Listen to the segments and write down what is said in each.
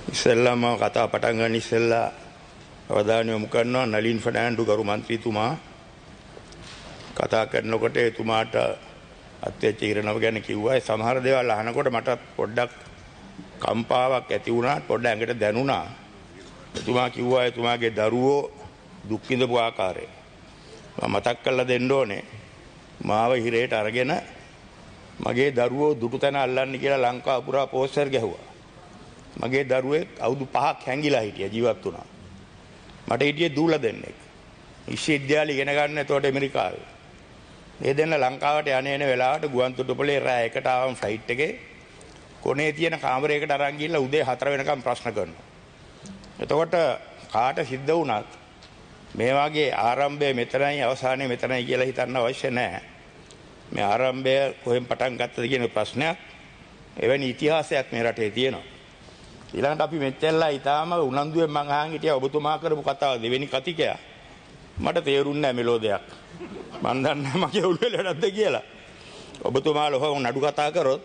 ඉස්සෙල්ලාම කතා පටන් ගන්න ඉස්සෙල්ලා අවධානය යොමු කරනවා නලින් ෆර්නෑන්ඩෝ ගරු මන්ත්‍රීතුමා කතා කරනකොට එතුමාට අත්‍යච්ච ඉරණව ගැන කිව්වා. ඒ සමහර දේවල් අහනකොට මට පොඩ්ඩක් කම්පාවක් ඇති වුණා, පොඩ්ඩක් ඇඟට දැනුණා. එතුමා කිව්වා එතුමාගේ දරුවෝ දුක් විඳපු ආකාරය මම මතක් කරලා දෙන්න ඕනේ. මාව හිරේට අරගෙන මගේ දරුවෝ දුටු තැන අල්ලන්න කියලා ලංකාව පුරා පෝස්ටර් ගැහුවා. මගේ දරුවෙක් අවුරුදු 5ක් හැංගිලා හිටියා, ජීවත් වුණා. මට හිටියේ දූල දෙන්නෙක්. විශ්වවිද්‍යාලේ ඉගෙන ගන්න එතකොට ඇමරිකාවේ. මේ දෙන්න ලංකාවට යන්නේ වෙලාවට ගුවන්තොටුපොළේ රෑ 1ට ආවම ෆ්ලයිට් එකේ කොනේ තියෙන කාමරයකට අරන් ගිහිල්ලා උදේ 4 වෙනකම් ප්‍රශ්න කරනවා. එතකොට කාට සිද්ධ වුණත් මේ වගේ ආරම්භය මෙතනයි අවසානය මෙතනයි කියලා හිතන්න අවශ්‍ය නැහැ. මේ ආරම්භය කොහෙන් පටන් ගත්තද කියන ප්‍රශ්නයක් එවැනි ඉතිහාසයක් මේ රටේ තියෙනවා. ඊළඟට අපි මෙච්චරලා ඊටාම උනන්දුවෙන් මං අහන් හිටියා ඔබතුමා කරපු කතාව දෙවෙනි කතිකයා. මට තේරුන්නේ නැහැ මෙලෝ දෙයක්. මන් දන්නේ මගේ ඔළුවේ ලඩක්ද කියලා. ඔබතුමා ලොහොම නඩු කතා කරොත්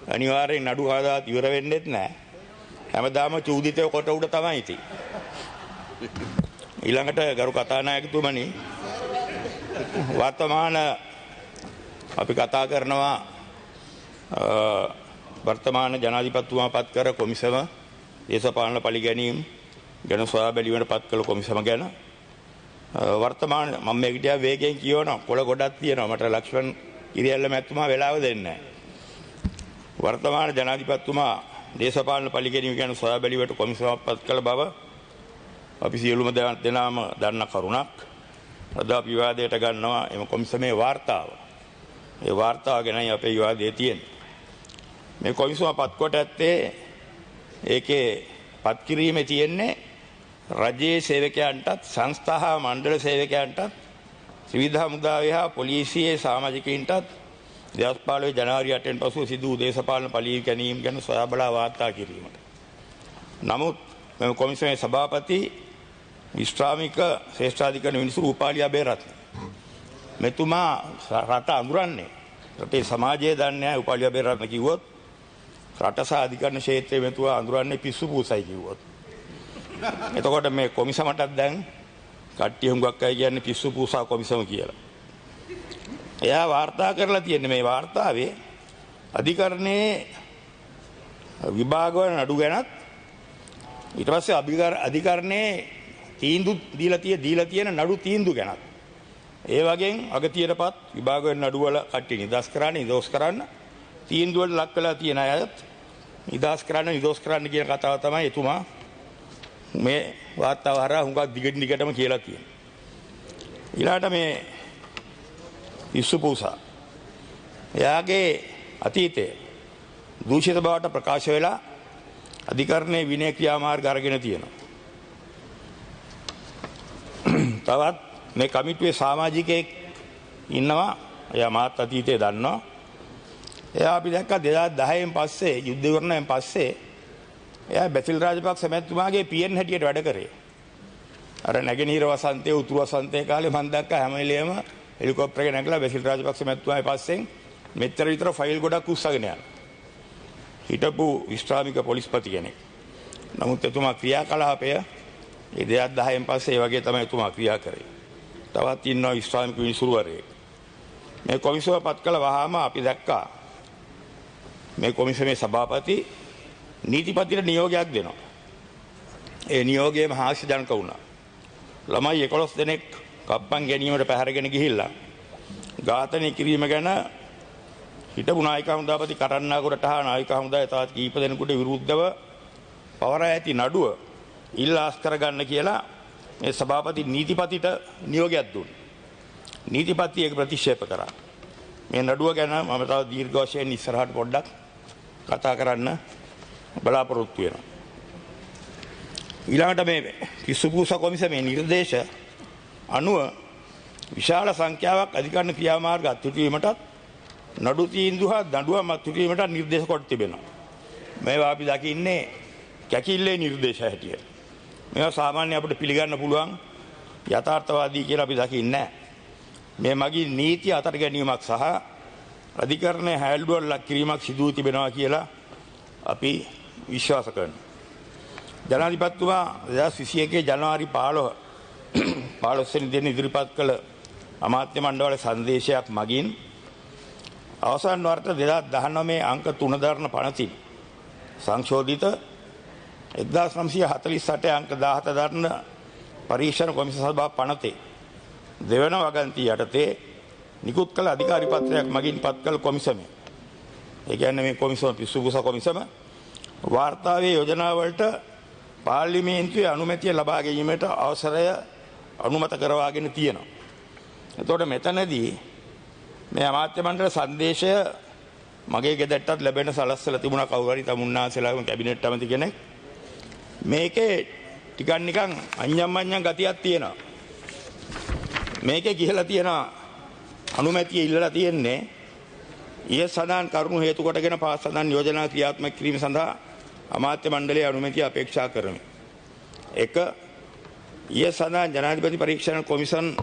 අනිවාර්යෙන් නඩු කතාවත් ඉවර වෙන්නෙත් නැහැ. හැමදාම චූදිතේ කොට උඩ තමයි ඉතින්. ඊළඟට ගරු කතානායකතුමනි, වර්තමාන අපි කතා කරනවා වර්තමාන ජනාධිපතිතුමා පත් කර කොමිසම දේශපාලන පරිගැනීම් ගැන සොයා බැලීමට පත් කළ කොමිසම ගැන වර්තමාන මම මේ විදිය වේගයෙන් කියවනවා. කොළ ගොඩක් තියෙනවා. මට ලක්ෂ්මන් ඉරියල්ල මැතිතුමා වෙලාව දෙන්නේ නැහැ. වර්තමාන ජනාධිපතිතුමා දේශපාලන පරිගැනීම් ගැන සොයා බැලීමට කොමිසමක් පත් කළ බව අපි සියලුම දෙනාම දන්න කරුණක්. අද අපි විවාදයට ගන්නවා එම කොමිසමේ වාර්තාව. ඒ වාර්තාව ගැනයි අපේ විවාදයේ තියෙන්නේ. මේ කොමිසම පත් කොට ඇත්තේ ඒකේ පත් කිරීමේ තියෙන්නේ රජයේ සේවකයන්ටත් සංස්ථා මණ්ඩල සේවකයන්ටත් ත්‍රිවිධ හමුදාවේ හා පොලිසියේ සමාජිකයින්ටත් 2015 ජනවාරි 8 වෙනි පසුව සිදු වූ දේශපාලන පරිගැනීම් ගැන සොයා බලා වාර්තා කිරීමට. නමුත් මෙම කොමිසමේ සභාපති විශ්‍රාමික ශ්‍රේෂ්ඨාධිකරණ මිනිසුරු උපාලි අබේරත්න මෙතුමා රට අඳුරන්නේ. රටේ සමාජය දන්නේ නැහැ. උපාලි අබේරත්න කිව්වොත් රට සහ අධිකරණ ක්ෂේත්‍රයේ මෙතුමා අඳුරන්නේ පිස්සු පූසයි කිව්වොත්. එතකොට මේ කොමිසමටත් දැන් කට්ටිය හුඟක් අය කියන්නේ පිස්සු පූසා කොමිසම කියලා. එයා වාර්තා කරලා තියෙන්නේ මේ වාර්තාවේ අධිකරණයේ විභාග වල නඩු ගැනත් ඊට පස්සේ අධිකරණයේ තීන්දුව දීලා තියෙන නඩු තීන්දුව ගැනත් ඒ වගේන් අගතියටපත් විභාග වල නඩු වල කට්ටිය නිදොස් කරන්න තීන්දුව වල ලක් වෙලා තියෙන අයත් නිදොස් කරන්න කියන කතාව තමයි එතුමා මේ වාර්තාව හරහා හුඟක් දිගටම කියලා තියෙනවා. ඊළාට මේ ඉස්සුපූසා එයාගේ අතීතයේ දූෂිත බවට ප්‍රකාශ වෙලා අධිකරණයේ විනය ක්‍රියාමාර්ග අරගෙන තියෙනවා. තවත් මේ කමිටුවේ සමාජිකයෙක් ඉන්නවා. එයා මාත් අතීතයේ දන්නවා. එයා අපි දැක්කා 2010න් පස්සේ යුද්ධ ඉවරණයෙන් පස්සේ එයා බැසිල් රාජපක්ෂ මැතිතුමාගේ පීඑන් හැටියට වැඩ කරේ. අර නැගෙනහිර වසන්තයේ උතුරු වසන්තයේ කාලේ මම දැක්කා හැම වෙලේම හෙලිකොප්ටර් එක නැගලා බැසිල් රාජපක්ෂ මැතිතුමාගේ පස්සෙන් මෙච්චර විතර ෆයිල් ගොඩක් උස්සගෙන යනවා. හිටපු විශ්‍රාමික පොලිස්පති කෙනෙක්. නමුත් එතුමා ක්‍රියාකලාපය 2010න් පස්සේ ඒ වගේ තමයි එතුමා ක්‍රියා කරේ. තවත් ඉන්නවා විශ්‍රාමික විනිසුරුවරයෙක්. මේ කොමිසම පත් කළ වහාම අපි දැක්කා මේ කොමිසමේ සභාපති නීතිපතිට නියෝගයක් දෙනවා. ඒ නියෝගයම හාස්‍යජනක වුණා. ළමයි 11 දෙනෙක් කප්පන් ගැනීමට පැහැරගෙන ගිහිල්ලා ඝාතනය කිරීම ගැන හිටපු නායක හමුදාපති කරන්නාගොඩට හා නායක හමුදාවේ තවත් කීප දෙනෙකුට විරුද්ධව පවරා ඇති නඩුව ඉල්ලාස් කරගන්න කියලා මේ සභාපති නීතිපතිට නියෝගයක් දුන්නා. නීතිපති ඒක ප්‍රතික්ෂේප කරා. මේ නඩුව ගැන මම තව දීර්ඝ වශයෙන් ඉස්සරහට පොඩ්ඩක් කතා කරන්න බලාපොරොත්තු වෙනවා. ඊළඟට මේ කිසුපූසා කොමිසමේ නිර්දේශ අනුව විශාල සංඛ්‍යාවක් අධිකරණ ක්‍රියාමාර්ග අත්හිටුවීමටත් නඩු තීන්දුව හා දඬුවම් අත්හිටුවීමට නිර්දේශ කොට තිබෙනවා. මේවා අපි දකින්නේ කැකිල්ලේ නිර්දේශ හැටියට. මේවා සාමාන්‍ය අපිට පිළිගන්න පුළුවන් යථාර්ථවාදී කියලා අපි දකින්නේ නැහැ. මේ මගින් නීති අතර ගැනීමක් සහ අධිකරණයේ හැල්ලුවට ලක් කිරීමක් සිදු වී තිබෙනවා කියලා අපි විශ්වාස කරනවා. ජනාධිපතිතුමා 2021 ජනවාරි 15 වෙනි දින ඉදිරිපත් කළ අමාත්‍ය මණ්ඩල සංදේශයක් මගින් අවසන් වර්ෂ 2019 අංක 3 දරන පනතින් සංශෝධිත 1948 අංක 17 දරන පරීක්ෂණ කොමිසම සභා පනතේ දෙවන වගන්ති යටතේ නිකුත් කළ අධිකාරී පත්‍රයක් මගින් පත් කළ කොමිසමය. ඒ කියන්නේ මේ කොමිසම පිස්සුකුස කොමිසම වාර්තාවේ යෝජනා වලට පාර්ලිමේන්තුවේ අනුමැතිය ලබා ගැනීමට අවසරය අනුමත කරවාගෙන තියෙනවා. එතකොට මෙතනදී මේ අමාත්‍ය මණ්ඩල සංදේශය මගේ ගෙදරටත් ලැබෙන සලස්සලා තිබුණා කවුරු හරි තමුන්නාසලාගේ කැබිනට් ඇමති කෙනෙක්. මේකේ ටිකක් නිකන් අඤ්ඤම් ගතියක් තියෙනවා. මේකේ කියලා තියෙනවා අනුමැතිය ඉල්ලලා තියෙන්නේ ඊය සදාන් කරුණු හේතු කොටගෙන පාස් සදාන් යෝජනා ක්‍රියාත්මක කිරීම සඳහා අමාත්‍ය මණ්ඩලයේ අනුමැතිය අපේක්ෂා කරමි. 1. ඊය සදාන් ජනාධිපති පරීක්ෂණ කොමිසම්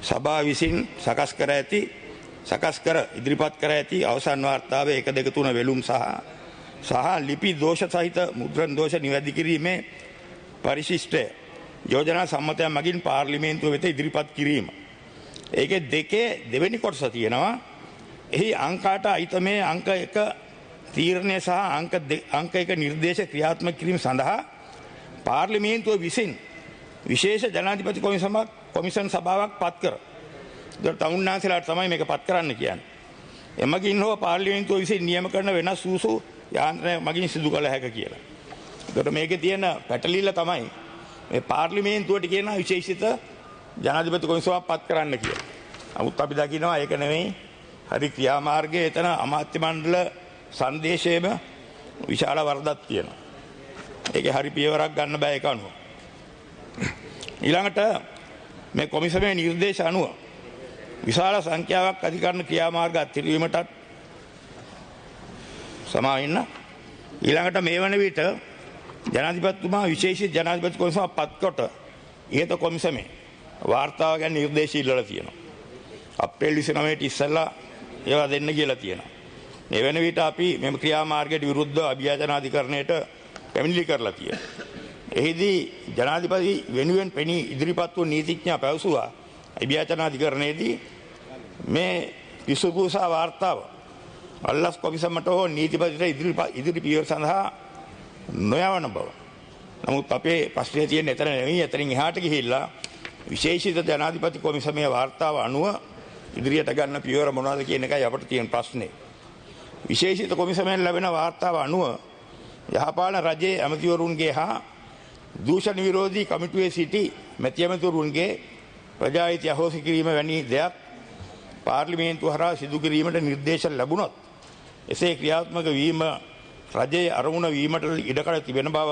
සභාව විසින් සකස් කර ඉදිරිපත් කර ඇති අවසන් වාර්තාවේ 1 2 3 වෙලුම් සහ ලිපි දෝෂ සහිත මුද්‍රණ දෝෂ නිවැරදි කිරීමේ පරිශිෂ්ටය යෝජනා සම්මතයක් මගින් පාර්ලිමේන්තුව වෙත ඉදිරිපත් කිරීම. ඒකේ දෙකේ දෙවෙනි කොටස තියෙනවා. එහි අංකයට අයිතමේ අංක 1 තීරණය සහ අංක 1 නිර්දේශ ක්‍රියාත්මක කිරීම සඳහා පාර්ලිමේන්තුව විසින් විශේෂ ජනාධිපති කොමිසම් සභාවක් පත් කර. ඒකට තමුන්නාන්සලාට තමයි මේක පත් කරන්න කියන්නේ. එමගින් හෝ පාර්ලිමේන්තුව විසින් නියම කරන වෙනස් සූසු යාන්ත්‍රණය මගින් සිදු කළ හැක කියලා. ඒකට මේකේ තියෙන පැටලිල්ල තමයි මේ පාර්ලිමේන්තුවට කියන විශේෂිත ජනාධිපති කොමිසමක් පත් කරන්න කියලා. නමුත් අපි දකිනවා ඒක නෙවෙයි හරි ක්‍රියාමාර්ගයේ එතන අමාත්‍ය මණ්ඩල සංදේශයේම විශාල වරදක් තියෙනවා. ඒකේ හරි පියවරක් ගන්න බෑ ඒක අනුව. ඊළඟට මේ කොමිසමේ නිර්දේශ අනුව විශාල සංඛ්‍යාවක් අධිකරණ ක්‍රියාමාර්ග අත්හිටුවීමටත් සමාවෙන්න ඊළඟට මේ වන විට ජනාධිපතිතුමා විශේෂිත ජනාධිපති කොමිසමක් පත් කොට ඉහත කොමිසමේ වාර්තාව ගැන නිර්දේශ ඉල්ලලා තියෙනවා. අප්‍රේල් 29ට ඉස්සෙල්ලා ඒවා දෙන්න කියලා තියෙනවා. මේ වෙන විට අපි මෙම ක්‍රියාමාර්ගයට විරුද්ධව අභියාචන අධිකරණයට පැමිණිලි කරලා තියෙනවා. එහිදී ජනාධිපති වෙනුවෙන් පෙනී ඉදිරිපත් වූ නීතිඥයා පැවසුවා අභියාචන අධිකරණයේදී මේ පිසුකුසා වාර්තාව අල්ලස් කොමිසමට හෝ නීතිපතිට ඉදිරි පියවර සඳහා නොයවන බව. නමුත් අපේ ප්‍රශ්නේ තියෙන්නේ එතන නෙවෙයි. එතනින් එහාට ගිහිල්ලා විශේෂිත ජනාධිපති කොමිසමේ වාර්තාව අනුව ඉදිරියට ගන්න පියවර මොනවද කියන එකයි අපිට තියෙන ප්‍රශ්නේ. විශේෂිත කොමිසමෙන් ලැබෙන වාර්තාව අනුව යහපාලන රජයේ ඇමතිවරුන්ගේ හා දූෂණ විරෝධී කමිටුවේ සිටි මැති ඇමතිවරුන්ගේ ප්‍රජාහිත අහෝසි කිරීම වැනි දෙයක් පාර්ලිමේන්තුව හරහා සිදු කිරීමට නිර්දේශ ලැබුණොත් එසේ ක්‍රියාත්මක වීම රජයේ අරමුණ වීමට ඉඩකඩ තිබෙන බව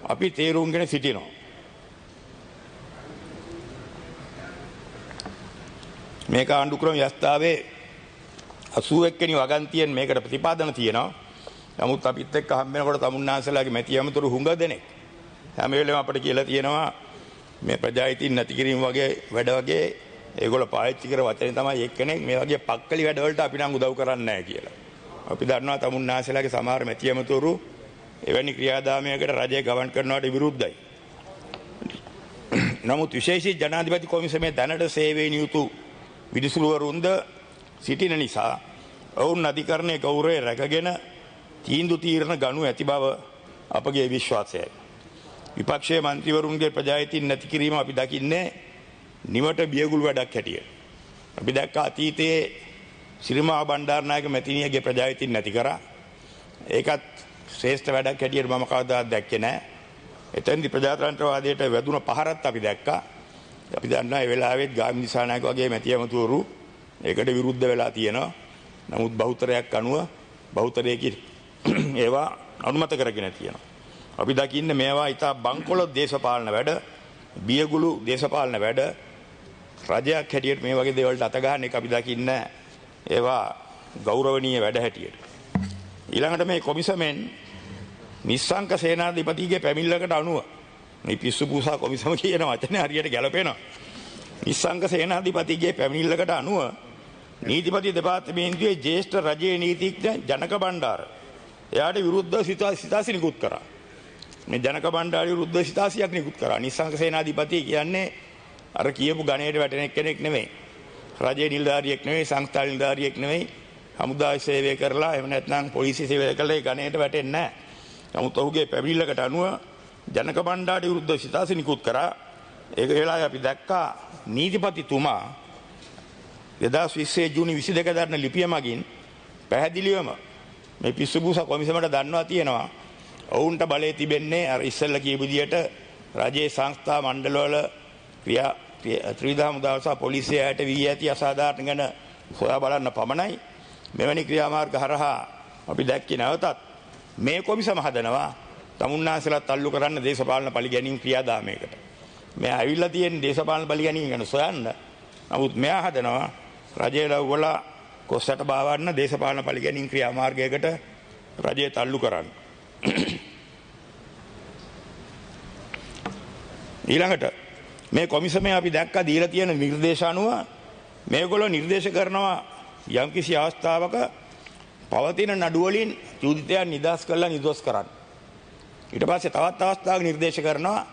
අපි තේරුම්ගෙන සිටිනවා. මේක ආණ්ඩුක්‍රම ව්‍යවස්ථාවේ 81 වෙනි වගන්තියෙන් මේකට ප්‍රතිපාදන තියෙනවා. නමුත් අපිත් එක්ක හම් වෙනකොට තමුන්නාන්සලාගේ මැති ඇමතුරු හුඟ දෙනෙක් හැම වෙලේම අපිට කියලා තියෙනවා මේ ප්‍රජාහිතින් නැති කිරීම වගේ වැඩ වගේ ඒගොල්ලෝ පාවිච්චි කර වචනේ තමයි එක්කෙනෙක් මේ වගේ පක්කලි වැඩ වලට අපි නම් උදව් කරන්නේ නැහැ කියලා. අපි දන්නවා තමුන්නාන්සලාගේ සමහර මැති ඇමතුරු එවැනි ක්‍රියාදාමයකට රජය ගවන් කරනවට විරුද්ධයි. නමුත් විශේෂිත ජනාධිපති කොමිසමේ දැනට සේවයේ නියුතු විනිසුරුවරුන්ද සිටින නිසා ඔවුන් අධිකරණයේ ගෞරවය රැකගෙන තීන්දුව තීරණ ගනු ඇති බව අපගේ විශ්වාසයයි. විපක්ෂයේ මන්ත්‍රීවරුන්ගේ ප්‍රජාහිතින් නැති කිරීම අපි දකින්නේ නිවට බියගුළු වැඩක් හැටියට. අපි දැක්ක අතීතයේ ශ්‍රීමා බණ්ඩාරනායක මැතිණියගේ ප්‍රජාහිතින් නැති කරා. ඒකත් ශ්‍රේෂ්ඨ වැඩක් හැටියට මම කවදාවත් දැක්කේ නැහැ. එතෙන්දි ප්‍රජාතන්ත්‍රවාදයට වැදුන පහරත් අපි දැක්කා. අපි දන්නා ඒ වෙලාවෙත් ගාමිණී දිසානායක වගේ මැති ඇමතිවරු ඒකට විරුද්ධ වෙලා තියෙනවා. නමුත් බහුතරයක් අනුව බහුතරයකින් ඒවා අනුමත කරගෙන තියෙනවා. අපි දකින්නේ මේවා ඉතා බංකොලොත් දේශපාලන වැඩ, බියගුළු දේශපාලන වැඩ. රජයක් හැටියට මේ වගේ දේවල්ට අත ගන්න එක අපි දකින්නේ ඒවා ගෞරවනීය වැඩ හැටියට. ඊළඟට මේ කොමිසමෙන් නිස්සංක සේනාධිපතිගේ පැමිණිල්ලකට අනුව මේ පිස්සු පූසා කොමිසම කියන වචනේ හරියට ගැලපෙනවා. නිස්සංක සේනාධිපතිගේ පැමිණිල්ලකට අනුව නීතිපති දෙපාර්තමේන්තුවේ ජ්‍යෙෂ්ඨ රජයේ නීතිඥ ජනක බණ්ඩාර එයාට විරුද්ධව සිතාසි නිකුත් කරා. මේ ජනක බණ්ඩාරි විරුද්ධව සිතාසියක් නිකුත් කරා. නිස්සංක සේනාධිපති කියන්නේ අර කියපු ගණයට වැටෙන කෙනෙක් නෙමෙයි. රජයේ නිලධාරියෙක් නෙමෙයි, සංස්ථා නිලධාරියෙක් නෙමෙයි. හමුදා සේවය කරලා එහෙම නැත්නම් පොලිසිය සේවය කළා ඒ ගණයට වැටෙන්නේ නැහැ. නමුත් ඔහුගේ පැමිණිල්ලකට අනුව ජනක බණ්ඩාරි විරුද්ධව සිතාසි නිකුත් කරා. ඒක වෙලාවේ අපි දැක්කා නීතිපතිතුමා 2020 ජූනි 22 දරන ලිපිය මගින් පැහැදිලිවම මේ පිස්සුබූස කොමිසමට දන්වා තියෙනවා ඔවුන්ට බලය තිබෙන්නේ අර ඉස්සෙල්ලා කියපු විදියට රජයේ සංස්ථා මණ්ඩලවල ක්‍රියා ත්‍රිවිධ හමුදාව සහ පොලිසියට වී ඇති අසාධාරණ ගැන හොයා බලන්න පමණයි. මෙවැනි ක්‍රියාමාර්ග හරහා අපි දැක්කේ නැවතත් මේ කොමිසම හදනවා තමුන්නාසලත් අල්ලු කරන්න දේශපාලන පරිගැනීම් ක්‍රියාදාමයකට. මෙයා ඇවිල්ලා තියෙන දේශපාලන පරිගැනීම් ගැන සොයන්න. නමුත් මෙයා හදනවා රජයේ ලව්වල කොස්සට බාවන්න දේශපාලන පරිගැනීම් ක්‍රියාමාර්ගයකට රජය තල්ලු කරන්න. ඊළඟට මේ කොමිසමේ අපි දැක්කා දීලා තියෙන නිර්දේශ අනුව මේගොල්ලෝ නිර්දේශ කරනවා යම්කිසි අවස්ථාවක පවතින නඩු වලින් චූදිතයන් නිදහස් කරලා නිදොස් කරන්න. ඊට පස්සේ තවත් අවස්ථාවක නිර්දේශ කරනවා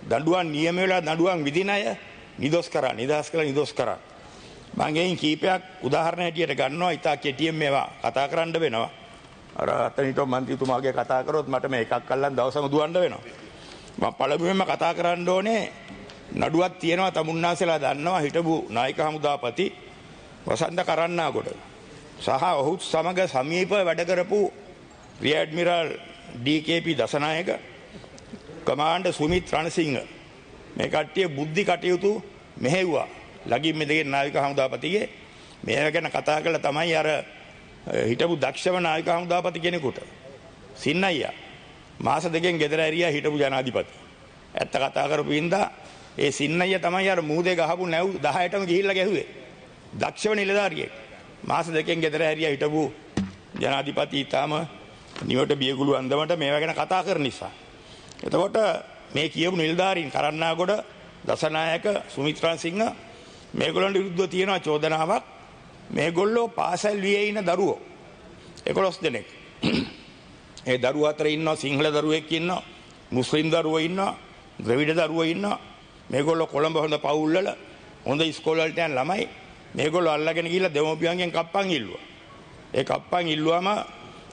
දඬුවම් නියම වෙලා දඬුවම් විදින අය නිදොස් කරන්න, නිදහස් කරලා නිදොස් කරන්න. මම ගෙයින් කීපයක් උදාහරණ හැටියට ගන්නවා. ඉතා කෙටියෙන් මේවා කතා කරන්න වෙනවා. අර අතනිට මන්ත්‍රීතුමාගේ කතා කරොත් මට මේ එකක් අල්ලන් දවසම දුවන්න වෙනවා. මම පළමුවෙන්ම කතා කරන්න ඕනේ නඩුවක් තියෙනවා තමුන්නාසලා දන්නවා හිටපු නායක හමුදාපති වසන්ත කරන්නාගොඩ සහ ඔහු සමග සමීපව වැඩ කරපු rear admiral ඩී.කේ.පී. Dasanayake commander Sumith Ranasinghe මේ කට්ටිය බුද්ධි කටයුතු මෙහෙව්වා. ලගින් මෙදගෙන නායක හමුදාපතිගේ මේවා ගැන කතා කළා තමයි අර හිටපු දක්ෂම නායක හමුදාපති කෙනෙකුට සින්නයියා මාස දෙකෙන් ගෙදර ඇරියා හිටපු ජනාධිපති. ඇත්ත කතා කරපු ඉඳා ඒ සින්නයියා තමයි අර මූදේ ගහපු නැව් 10ටම ගිහිල්ලා ගැහුවේ. දක්ෂම නිලධාරියෙක්. මාස දෙකෙන් ගෙදර ඇරියා හිටපු ජනාධිපති ඊටාම නිවට බියගුළු අන්දමට මේවා ගැන කතා කරන නිසා. එතකොට මේ කියපු නිලධාරීන් කරන්නාගොඩ දසනායක සුමිත් රණසිංහ මේගොල්ලන්ට විරුද්ධව තියෙන චෝදනාවක් මේගොල්ලෝ පාසල් වියේ ඉන්න දරුවෝ 11 දෙනෙක්. ඒ දරුවෝ අතර ඉන්නවා සිංහල දරුවෙක් ඉන්නවා, මුස්ලිම් දරුවෝ ඉන්නවා, ද්‍රවිඩ දරුවෝ ඉන්නවා. මේගොල්ලෝ කොළඹ හොඳ පවුල් වල හොඳ ඉස්කෝල වලට යන ළමයි. මේගොල්ලෝ අල්ලගෙන ගිහිල්ලා දෙමෝපියන්ගෙන් කප්පන් ඉල්ලුවා. ඒ කප්පන් ඉල්ලුවාම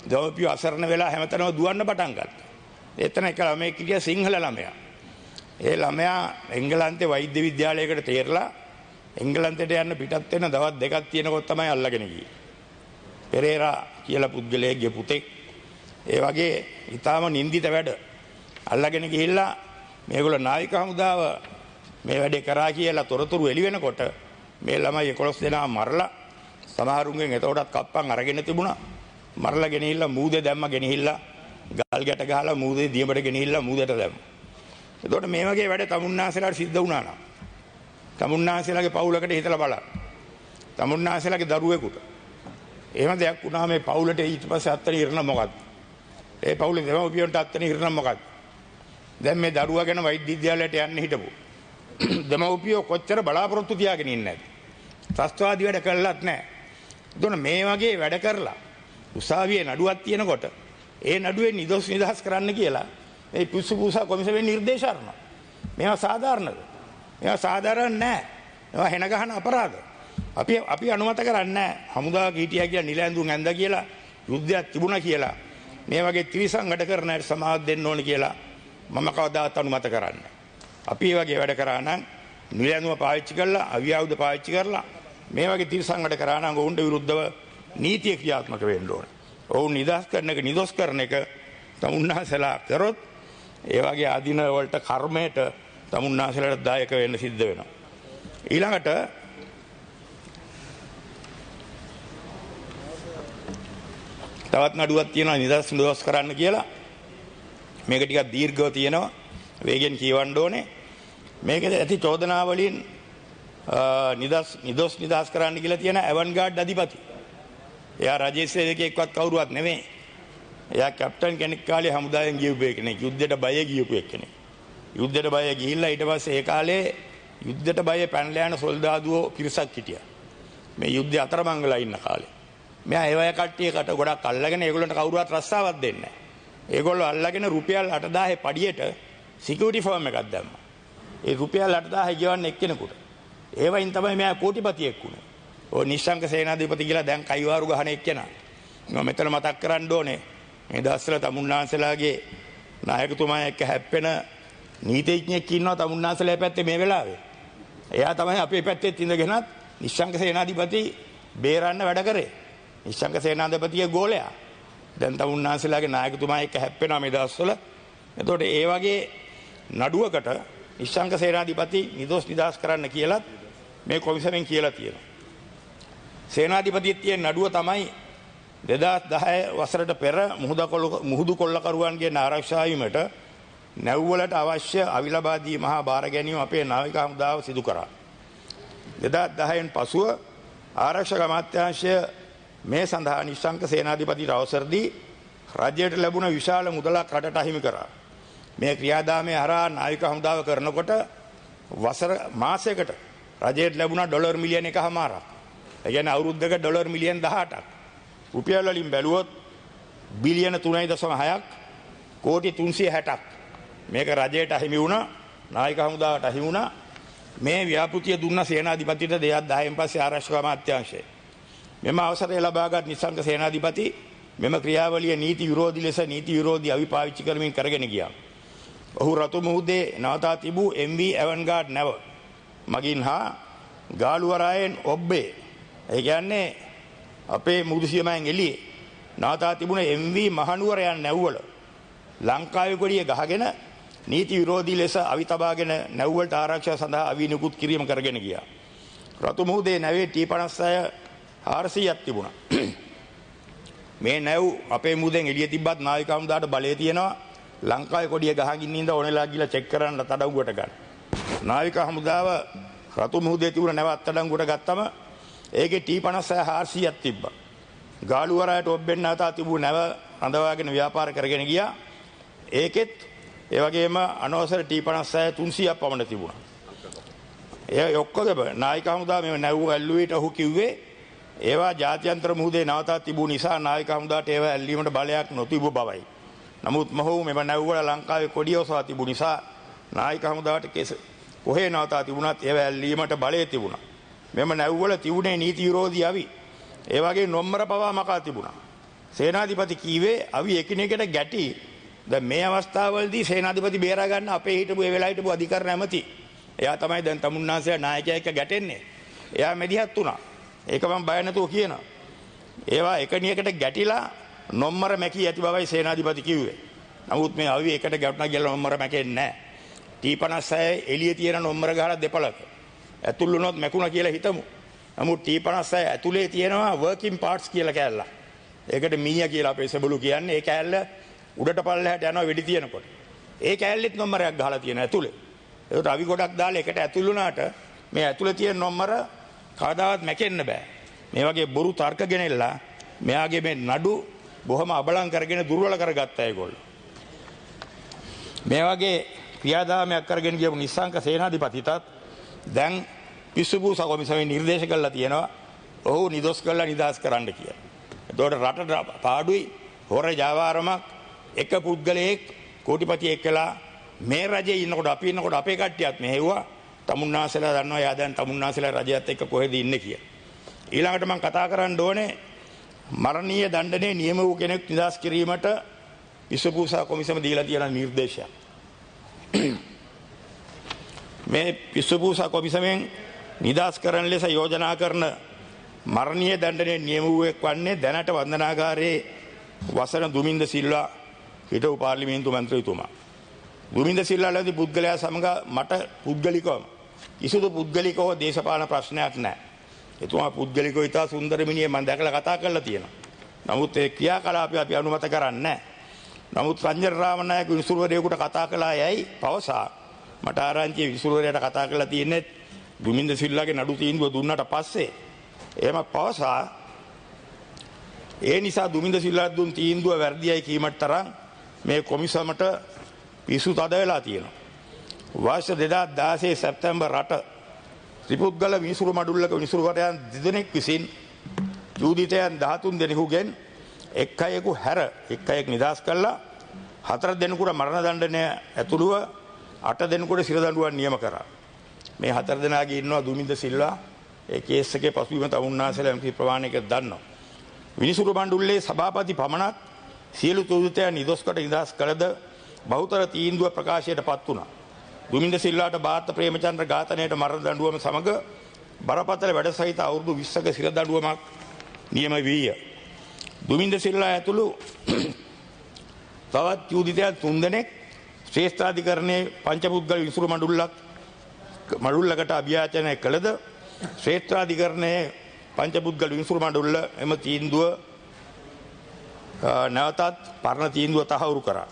දෙමෝපියෝ අසරණ වෙලා හැමතැනම දුවන්න පටන් ගත්තා. එතන එක ළමයෙක් හිටියා සිංහල ළමයා. ඒ ළමයා එංගලන්තේ වෛද්‍ය විද්‍යාලයකට තේරලා එංගලන්තයට යන්න පිටත් වෙන දවස් දෙකක් තියෙනකොට තමයි අල්ලගෙන ගියේ. පෙරේරා කියලා පුද්ගලයෙක්ගේ පුතෙක්. ඒ වගේ ඊටාම නින්දිත වැඩ අල්ලගෙන ගිහිල්ලා මේගොල්ලෝ නායක හමුදාව මේ වැඩේ කරා කියලා තොරතුරු එළි වෙනකොට මේ ළමයි 11 දෙනා මරලා සමහරුන්ගෙන් එතකොටත් කප්පන් අරගෙන තිබුණා. මරලා ගෙනහිල්ලා මූදේ දැම්ම ගෙනහිල්ලා ගල් ගැට ගහලා මූදේ දියඹට ගෙනහිල්ලා මූදේට දැම්ම. එතකොට මේ වගේ වැඩ තමුන්නාසලාට සිද්ධ වුණා නම් තමුන්නාසලාගේ පවුලකට හිතලා බලන්න. තමුන්නාසලාගේ දරුවෙකුට එහෙම දෙයක් වුණා මේ පවුලට ඊට පස්සේ අත්තන ඉරණ මොකද්ද? ඒ පවුලේ දෙමව්පියන්ට අත්තන ඉරණ මොකද්ද? දැන් මේ දරුවා ගැන වෛද්‍ය විද්‍යාලයට යන්න හිටපො. දෙමව්පියෝ කොච්චර බලාපොරොත්තු තියාගෙන ඉන්නේ නැද්ද? ත්‍රස්තවාදී වැඩ කළත් නැහැ. එතකොට මේ වගේ වැඩ කරලා උසාවියේ නඩුවක් තියෙනකොට ඒ නඩුවෙන් නිදහස් කරන්න කියලා මේ පිස්සුපූසා කොමිසමෙන් නිර්දේශ කරනවා. මේවා සාධාරණද? මේවා සාධාරණ නැහැ. මේවා හෙන ගහන අපරාධ. අපි අනුමත කරන්නේ නැහැ. හමුදාවක හිටියා කියලා නිලැඳුම් ඇඳලා කියලා යුද්ධයක් තිබුණා කියලා මේ වගේ ත්‍රිසං වැඩ කරන අයට සමාව දෙන්න ඕනේ කියලා මම කවදාවත් අනුමත කරන්නේ. අපි මේ වගේ වැඩ කරා නම් නිලැඳුම පාවිච්චි කරලා අවියාවුද පාවිච්චි කරලා මේ වගේ ත්‍රිසං වැඩ කරා නම් ඔවුන්ට විරුද්ධව නීතිය ක්‍රියාත්මක වෙන්න ඕනේ. ඔවුන් නිදහස් කරන එක නිදොස් කරන එක තමුන්නාසලා කරොත් ඒ වගේ ආධින වලට කර්මයට තමුන්නාසලාට දායක වෙන්න සිද්ධ වෙනවා. ඊළඟට තවත් නඩුවක් තියෙනවා නිදොස් කරන්න කියලා. මේක ටිකක් දීර්ඝව තියෙනවා. වේගෙන් කියවන්න ඕනේ. මේකේ ඇති චෝදනාවලින් නිදහස් කරන්න කියලා තියෙන ඇවන්ගාඩ් අධිපති. එයා රජයේ සේවකයෙක්වත් කවුරුවත් නෙමෙයි. එයා කැප්ටන් කෙනෙක් කාලේ හමුදායෙන් ගියපු කෙනෙක්. යුද්ධයට බය ගියපු කෙනෙක්. යුද්ධයට බය ගිහිල්ලා ඊට පස්සේ ඒ කාලේ යුද්ධයට බය පැනලා යන සොල්දාදුවෝ පිරිසක් හිටියා. මේ යුද්ධය අතරමංගලා ඉන්න කාලේ. මෙයා ඒ වගේ කට්ටියකට ගොඩක් අල්ලගෙන ඒගොල්ලන්ට කවුරුවත් රස්සාවක් දෙන්නේ නැහැ. ඒගොල්ලෝ අල්ලගෙන රුපියල් 8000 පඩියට සිකියුරිටි ෆර්ම් එකක් දැම්මා. ඒ රුපියල් 8000 ගෙවන්න එක්කෙනෙකුට. ඒ වයින් තමයි මෙයා කෝටිපතියෙක් වුණේ. ඔය නිශ්ශංක සේනාධිපති කියලා දැන් කයිවාරු ගහන එක්කෙනා. මම මෙතන මතක් කරන්න ඕනේ. මේ දවස්වල තමුන්නාන්සලාගේ නායකතුමා එක්ක හැප්පෙන නීතිඥයෙක් ඉන්නවා තමුන්නාන්සලා පැත්තේ මේ වෙලාවේ. එයා තමයි අපේ පැත්තේ ඉඳගෙනත් නිශ්ශංක සේනාධිපති බේරන්න වැඩ කරේ. නිශ්ශංක සේනාධිපතිගේ ගෝලයා. දැන් තමුන්නාන්සලාගේ නායකතුමා එක්ක හැප්පෙනවා මේ දවස්වල. එතකොට ඒ වගේ නඩුවකට නිශ්ශංක සේනාධිපති නිදොස් කරන්න කියලත් මේ කොමිසමෙන් කියලා තියෙනවා. සේනාධිපතියේ තියෙන නඩුව තමයි 2010 වසරට පෙර මුහුදු කොල්ලකරුවන්ගේ ආරක්ෂා වීමට නැව්වලට අවශ්‍ය අවිලබා දීම හා බාර ගැනීම අපේ නාවික හමුදාව සිදු කරා. 2010න් පසුව ආරක්ෂක අමාත්‍යාංශය මේ සඳහා නිශ්ශංක සේනාධිපතිට අවසර දී රජයට ලැබුණ විශාල මුදලක් රටට අහිමි කරා. මේ ක්‍රියාදාමයේ හරහා නාවික හමුදාව කරනකොට වසර මාසයකට රජයට ලැබුණා ඩොලර් මිලියන 1.5ක්. ඒ කියන්නේ අවුරුද්දක ඩොලර් මිලියන 18ක්. රුපියල් වලින් බැලුවොත් බිලියන 3.6ක් කෝටි 360ක්. මේක රජයට අහිමි වුණා, නාවික හමුදාවට අහිමි වුණා. මේ ව්‍යාපෘතිය දුන්න සේනාධිපතිට 2010න් පස්සේ ආරක්ෂක අමාත්‍යාංශය. මෙම අවසරය ලබාගත් නිශ්ශංක සේනාධිපති මෙම ක්‍රියාවලිය නීති විරෝධී ලෙස නීති විරෝධී අවිපාවිච්චි කරමින් කරගෙන ගියා. ඔහු රතු මුහුදේ නවතා තිබූ MV ඇවන්ගාඩ් නැව මගින් හා ගාලුවරායෙන් ඔබ්බේ ඒ කියන්නේ අපේ මුහුදු සීමාවෙන් එළියේ නවතා තිබුණ MV මහනුවර යන නැව්වල ලංකාවේ කොඩිය ගහගෙන නීති විරෝධී ලෙස අවි තබාගෙන නැව්වලට ආරක්ෂාව සඳහා අවි නිකුත් කිරීම කරගෙන ගියා. රතු මුහුදේ නැවේ T56 400ක් තිබුණා. මේ නැව් අපේ මුහුදෙන් එළිය තිබ්බත් නාවික හමුදාට බලය තියෙනවා. ලංකාවේ කොඩිය ගහගින්න ඉඳ ඕනෙලා ගිහලා චෙක් කරන්න තඩංගුවට ගන්න. නාවික හමුදාව රතු මුහුදේ තිබුණ නැව අත්අඩංගුවට ගත්තම ඒකේ T56 400ක් තිබ්බා. ගාලුවරයට ඔබ්බෙන් නැවතා තිබුණ නැව අඳවාගෙන ව්‍යාපාර කරගෙන ගියා. ඒකෙත් ඒ වගේම අනවසර T56 300ක් පමණ තිබුණා. ඒ ඔක්කොම නාවික හමුදාව මේ නැව් ඇල්ලුවේට ඔහු කිව්වේ ඒවා ජාත්‍යන්තර මුහුදේ නවතා තිබුණ නිසා නාවික හමුදාවට ඒවා ඇල්ලීමට බලයක් නොතිබු බවයි. නමුත් මොහු මෙම නැව්වල ලංකාවේ කොඩිය ඔසවා තිබුණ නිසා නාවික හමුදාවට කොහේ නවතා තිබුණත් ඒවා ඇල්ලීමට බලය තිබුණා. මෙම නැව්වල තිබුණේ නීති විරෝධී අවි. ඒ වගේ නොම්බර පවා මකා තිබුණා. සේනාධිපති කීවේ අවි එකිනෙකට ගැටි. දැන් මේ අවස්ථාවවලදී සේනාධිපති බේරා ගන්න අපේ හිටපු ඒ වෙලාව හිටපු අධිකරණ ඇමති. එයා තමයි දැන් තමුන්නාන්සේලා නායකයා එක්ක ගැටෙන්නේ. එයා මෙදිහත් වුණා. ඒක මම බය නැතුව කියනවා. ඒවා එකිනෙකට ගැටිලා නොම්බර මැකී ඇති බවයි සේනාධිපති කිව්වේ. නමුත් මේ අවි එකට ගැටුණා කියලා නොම්බර මැකෙන්නේ නැහැ. T56 එළියේ තියෙන නොම්බර ගහලා දෙපළක. ඇතුල් වුණොත් මැකුණා කියලා හිතමු. නමුත් T56 ඇතුලේ තියෙනවා working parts කියලා කෑල්ල. ඒකට මීයා කියලා අපේ සබළු කියන්නේ. ඒ කෑල්ල උඩට පල්ලෙහාට යනවා වෙඩි තියෙනකොට. ඒ කෑල්ලෙත් නොම්බරයක් ගහලා තියෙන ඇතුලේ. ඒකට අවි ගොඩක් දාලා එකට ඇතුල් වුණාට මේ ඇතුලේ තියෙන නොම්බර කවදාවත් මැකෙන්න බෑ. මේ වගේ බොරු තර්ක ගෙනෙල්ලා මෙයාගේ මේ නඩු බොහොම අබලම් කරගෙන දුර්වල කරගත්තා ඒගොල්ලෝ. මේ වගේ ක්‍රියාදාමයක් කරගෙන ගියපු නිශ්ශංක සේනාධිපතිටත් දැන් පිස්සුපූස කොමිසමේ නිර්දේශ කළා තියෙනවා ඔහු නිදොස් කරලා නිදහස් කරන්න කියලා. එතකොට රටට පාඩුයි හොර ජාවාරමක් එක පුද්ගලයෙක් කෝටිපතියෙක් කියලා මේ රජයේ ඉන්නකොට අපි ඉන්නකොට අපේ කට්ටියත් මෙහෙව්වා. තමුන්නාන්සලා දන්නවා යා දැන් තමුන්නාන්සලා රජයත් එක්ක කොහෙද ඉන්නේ කියලා. ඊළඟට මම කතා කරන්න ඕනේ මරණීය දණ්ඩනයේ නියම වූ කෙනෙක් නිදහස් කිරීමට පිස්සුපූසා කොමිසම දීලා තියෙන නිර්දේශයක්. මේ පිස්සුපූසා කොමිසමෙන් නිදහස් කරන ලෙස යෝජනා කරන මරණීය දණ්ඩනයේ නියම වූෙක් වන්නේ දැනට වන්දනාගාරයේ වසන දුමින්ද සිල්වා හිටපු පාර්ලිමේන්තු මන්ත්‍රීතුමා. දුමින්ද සිල්වාලදී පුද්ගලයා සමග මට පුද්ගලිකවම කිසිදු පුද්ගලිකව දේශපාලන ප්‍රශ්නයක් නැහැ. එතුමා පුද්ගලිකව ඉතා සුන්දර මිනිහෙක් මම දැකලා කතා කරලා තියෙනවා. නමුත් ඒ ක්‍රියාකලාපය අපි අනුමත කරන්නේ නැහැ. නමුත් රංජන රාමනායක විසුරුවරයෙකුට කතා කළා යයි පවසා මට ආරංචියේ විසුරුවරයට කතා කරලා තියෙන්නේ දුමින්ද සිල්වාගේ නඩු තීන්දුව දුන්නට පස්සේ එහෙම පවසා ඒ නිසා දුමින්ද සිල්වා දුන් තීන්දුව වැරදියයි කීමට තරම් මේ කොමිසමට පිසු තද වෙලා තියෙනවා. වර්ෂ 2016 සැප්තැම්බර් 8 ත්‍රිපුද්ගල විනිසුරු මඩුල්ලක විනිසුරුවරයන් දෙදෙනෙක් විසින් චූදිතයන් 13 දෙනෙකුගෙන් එක් අයෙකු හැර එක් අයෙක් නිදහස් කළා. 4 දෙනෙකුට මරණ දඬුවම ඇතුළුව 8 දෙනෙකුට සිර දඬුවම් නියම කරා. මේ 4 දෙනාගේ ඉන්නවා දුමින්ද සිල්වා. ඒ කේස් එකේ පසුබිම තමුන්නාසලා එම්පී ප්‍රමාණයක දන්නවා. විනිසුරු මණ්ඩලයේ සභාපති පමණක් සියලු චූදිතයන් නිදොස්කට නිදහස් කළද බහුතර තීන්දුව ප්‍රකාශයටපත් වුණා. දුමින්ද සිල්වාට බාත් ප්‍රේමචන්ද්‍ර ඝාතනයට මරණ දඬුවම සමග බරපතල වැඩ සහිත අවුරුදු 20ක සිර දඬුවමක් නියම වීය. දුමින්ද සිල්වා ඇතුළු තවත් චූදිතයන් 3 දෙනෙක් ශ්‍රේෂ්ඨාධිකරණයේ පංචපුද්ගල විනිසුරු මඩුල්ලකට අභියාචනය කළද ශ්‍රේෂ්ඨාධිකරණයේ පංචපුද්ගල විනිසුරු මඩුල්ල එම තීන්දුව නැවතත් පරණ තීන්දුව තහවුරු කරා.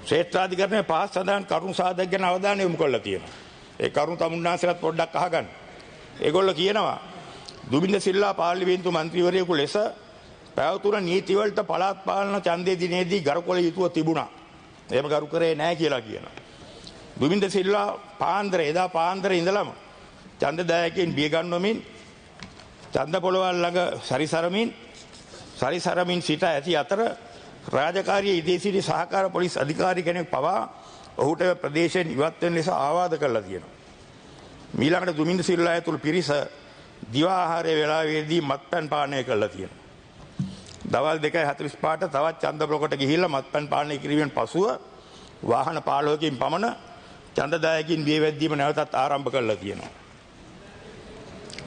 ශ්‍රේෂ්ඨාධිකරණයේ පහත් සඳහන් කරුණු සාධක ගැන අවධානය යොමු කළා තියෙනවා. ඒ කරුණු තමුන්නාසලත් පොඩ්ඩක් අහගන්න. ඒගොල්ලෝ කියනවා දුමින්ද සිල්වා පාර්ලිමේන්තු මන්ත්‍රීවරයෙකු ලෙස පැවතුන නීතිවලට පළාත් පාලන ඡන්දේ දිනේදී ගරු කළ යුතුව තිබුණා. එහෙම ගරු කරේ නැහැ කියලා කියනවා. දුමින්ද සිල්වා එදා පාන්දර ඉඳලම ඡන්දදායකයන් බිය ගන්නවමින් ඡන්ද පොළවල් ළඟ සරිසරමින් සිට ඇති අතර රාජකාරියේ ඉදී සිටි සහකාර පොලිස් අධිකාරී කෙනෙක් පවා ඔහුට ප්‍රදේශයෙන් ඉවත් වෙන ලෙස ආවාද කළා තියෙනවා. මීළඟට දුමින්ද සිල්වා ඇතුළු පිරිස දිවා ආහාරයේ වේලාවේදී මත්පැන් පානය කළා තියෙනවා. දවල් 2:45ට තවත් ඡන්ද බ්ලොකට ගිහිල්ලා මත්පැන් පානය කිරීමෙන් පසුව වාහන 15කින් පමණ ඡන්දදායකින් බිය වැද්දීම නැවතත් ආරම්භ කළා තියෙනවා.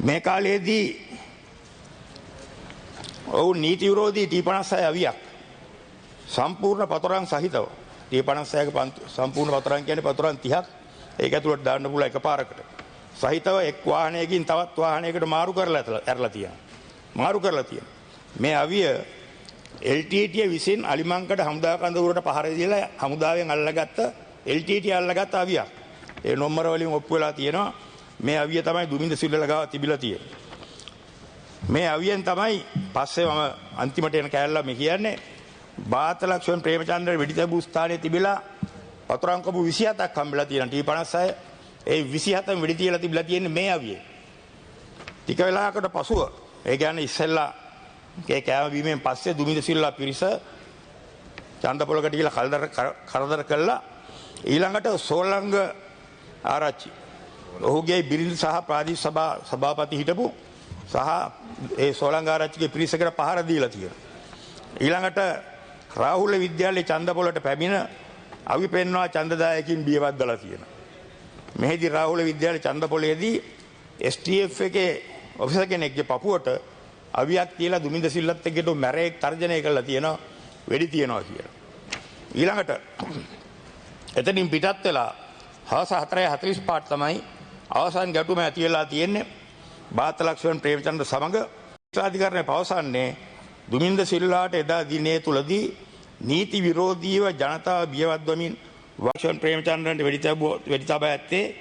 මේ කාලයේදී ඔවුන් නීති විරෝධී T56 අවියක් සම්පූර්ණ පතරම් සහිතව T56ක සම්පූර්ණ පතරම් කියන්නේ පතරම් 30ක් ඒක ඇතුළට දාන්න පුළුවන් එකපාරකට සහිතව එක් වාහනයකින් තවත් වාහනයකට මාරු කරලා තියෙනවා. මේ අවිය LTT විසින් අලිමංකඩ හමුදා කඳවුරට පහර දීලා හමුදාවෙන් අල්ලගත්ත LTT අල්ලගත්ත අවියක්. ඒ නම්බර වලින් ඔප්පු වෙලා තියෙනවා. මේ අවිය තමයි දුමින්ද සිල්වා ගාව තිබිලා තියෙන්නේ. මේ අවියෙන් තමයි පස්සේ මම අන්තිමට එන කෑල්ල මේ කියන්නේ බාත ලක්ෂ්මන් ප්‍රේමචන්ද්‍ර වෙඩිතබු ස්ථානයේ තිබිලා පතරංකපු 27ක් හම්බෙලා තියෙනවා T56. ඒ 27න් වෙඩි තියලා තිබිලා තියෙන්නේ මේ අවියේ. ටික වෙලාවකට පසුව ඒ කියන්නේ ඉස්සෙල්ලා ඒ කෑම බීමෙන් පස්සේ දුමින්ද සිල්වා පිරිස චන්දපොලකට ගිහලා කරදර කළා. ඊළඟට සෝලංග ආරච්චි ඔහුගේ බිරිඳ සහ ප්‍රාදේශ සභාපති හිටපු සහ ඒ සෝලංග ආරච්චිගේ පිරිසකට පහර දීලා තියෙනවා. ඊළඟට රාහුල විද්‍යාලයේ චන්දපොලට පැමිණ අවි පෙන්වා ඡන්දදායකින් බියවද්දලා තියෙනවා. මෙහිදී රාහුල විද්‍යාලයේ චන්දපොලේදී STF එකේ ඔෆිසර් කෙනෙක්ගේ පපුවට අවියක් තියලා දුමින්ද සිල්වත් එක්කට මැරේක් තර්ජනය කළා තියෙනවා වෙඩි තියනවා කියලා. ඊළඟට එතනින් පිටත් වෙලා හවස 4:45 තමයි අවසන් ගැටුම ඇති වෙලා තියෙන්නේ බාත ලක්ෂ්මන් ප්‍රේමචන්ද්‍ර සමග. ශ්‍රාධිකරණය පවසන්නේ දුමින්ද සිල්වාට එදා දිනේ තුලදී නීති විරෝධීව ජනතාව බියවද්වමින් ලක්ෂ්මන් ප්‍රේමචන්ද්‍රන්ට වෙඩි තබා ඇත්තේ